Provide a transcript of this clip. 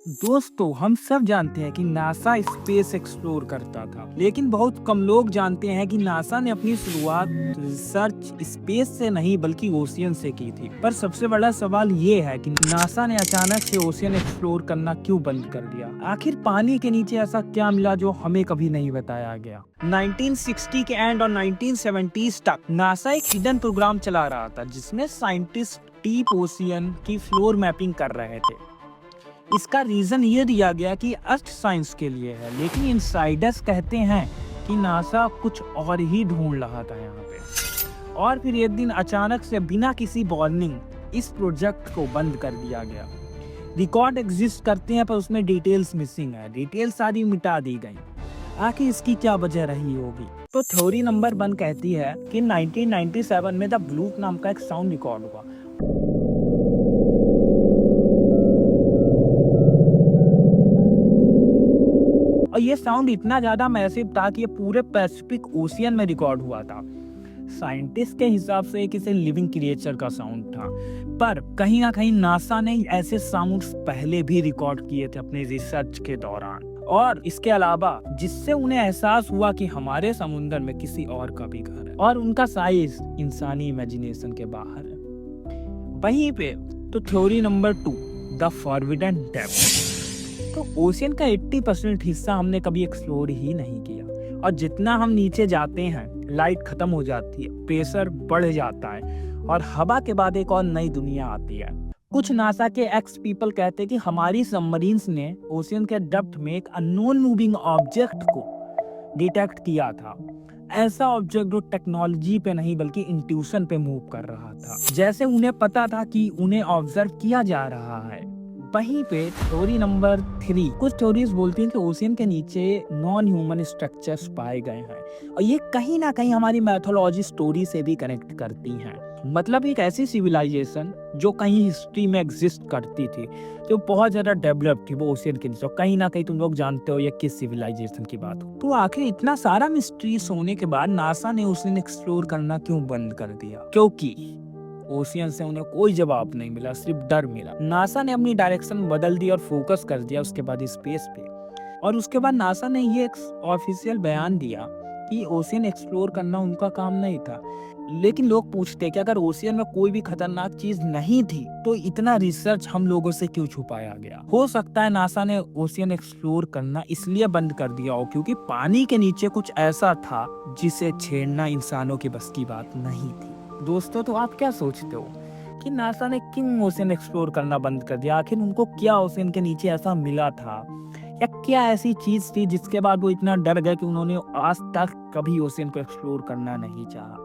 दोस्तों, हम सब जानते हैं कि नासा स्पेस एक्सप्लोर करता था, लेकिन बहुत कम लोग जानते हैं कि नासा ने अपनी शुरुआत रिसर्च स्पेस से नहीं बल्कि ओशियन से की थी। पर सबसे बड़ा सवाल ये है कि नासा ने अचानक से ओशियन एक्सप्लोर करना क्यों बंद कर दिया। आखिर पानी के नीचे ऐसा क्या मिला जो हमें कभी नहीं बताया गया। 1960 के एंड और 1970s तक नासा एक हिडन प्रोग्राम चला रहा था, जिसमें साइंटिस्ट डीप ओशियन की फ्लोर मैपिंग कर रहे थे। इसका रीजन ये दिया गया कि अर्थ साइंस के लिए है, लेकिन इनसाइडर्स कहते हैं कि नासा कुछ और ही ढूंढ रहा था यहाँ पे। और फिर एक दिन अचानक से बिना किसी वार्निंग इस प्रोजेक्ट को बंद कर दिया गया। रिकॉर्ड एग्जिस्ट करते हैं पर उसमें डिटेल्स मिसिंग है, डिटेल्स सारी मिटा दी गई। आखिर इसकी क्या वजह रही होगी। तो थ्योरी नंबर 1 कहती है कि 1997 में द ब्लूप नाम का एक साउंड रिकॉर्ड हुआ। और ये साउंड इतना ज्यादा मैसिव था कि ये पूरे पैसिफिक ओशियन में रिकॉर्ड हुआ था। साइंटिस्ट के हिसाब से किसी लिविंग क्रिएचर का साउंड था, पर कहीं ना कहीं नासा ने ऐसे साउंड्स पहले भी रिकॉर्ड किए थे अपने रिसर्च के दौरान। और इसके अलावा जिससे उन्हें एहसास हुआ कि हमारे समुद्र में किसी और का भी घर है और उनका साइज इंसानी इमेजिनेशन के बाहर है। वहीं पे तो theory number 2, the forbidden depth. तो ओशियन का 80% हिस्सा हमने कभी एक्सप्लोर ही नहीं किया, और जितना हम नीचे जाते हैं लाइट खत्म हो जाती है, प्रेशर बढ़ जाता है और हवा के बाद एक और नई दुनिया आती है। कुछ नासा के एक्स पीपल कहते हैं कि हमारी सबमरीन्स ने ओशियन के डेप्थ में एक अननोन मूविंग ऑब्जेक्ट को डिटेक्ट किया था। ऐसा ऑब्जेक्ट जो टेक्नोलॉजी पे नहीं बल्कि इंट्यूशन पे मूव कर रहा था, जैसे उन्हें पता था कि उन्हें ऑब्जर्व किया जा रहा है। वहीं पे थ्योरी नंबर 3, कुछ थ्योरीज बोलती हैं कि ओशियन के नीचे नॉन ह्यूमन स्ट्रक्चर्स पाए गए हैं, और ये कहीं ना कहीं हमारी मैथोलॉजी स्टोरी से भी कनेक्ट करती हैं। मतलब एक ऐसी सिविलाइजेशन जो कहीं हिस्ट्री में एग्जिस्ट करती थी, जो बहुत ज्यादा डेवलप थी, वो ओशियन के नीचे। कहीं ना कहीं तुम लोग जानते हो ये किस सिविलाइजेशन की बात हो। तो आखिर इतना सारा मिस्ट्रीज होने के बाद नासा ने ओशियन एक्सप्लोर करना क्यों बंद कर दिया? क्योंकि ओशियन से उन्हें कोई जवाब नहीं मिला, सिर्फ डर मिला। नासा ने अपनी डायरेक्शन बदल दी और फोकस कर दिया उसके बाद स्पेस पे। और उसके बाद नासा ने ये एक ऑफिशियल बयान दिया कि ओशियन एक्सप्लोर करना उनका काम नहीं था। लेकिन लोग पूछते कि अगर ओशियन में कोई भी खतरनाक चीज नहीं थी तो इतना रिसर्च हम लोगों से क्यों छुपाया गया। हो सकता है नासा ने ओशियन एक्सप्लोर करना इसलिए बंद कर दिया हो क्योंकि पानी के नीचे कुछ ऐसा था जिसे छेड़ना इंसानों की बस की बात नहीं थी। दोस्तों, तो आप क्या सोचते हो कि नासा ने क्यों ओशियन एक्सप्लोर करना बंद कर दिया? आखिर उनको क्या ओशियन के नीचे ऐसा मिला था, या क्या ऐसी चीज थी जिसके बाद वो इतना डर गए कि उन्होंने आज तक कभी ओशियन को एक्सप्लोर करना नहीं चाहा?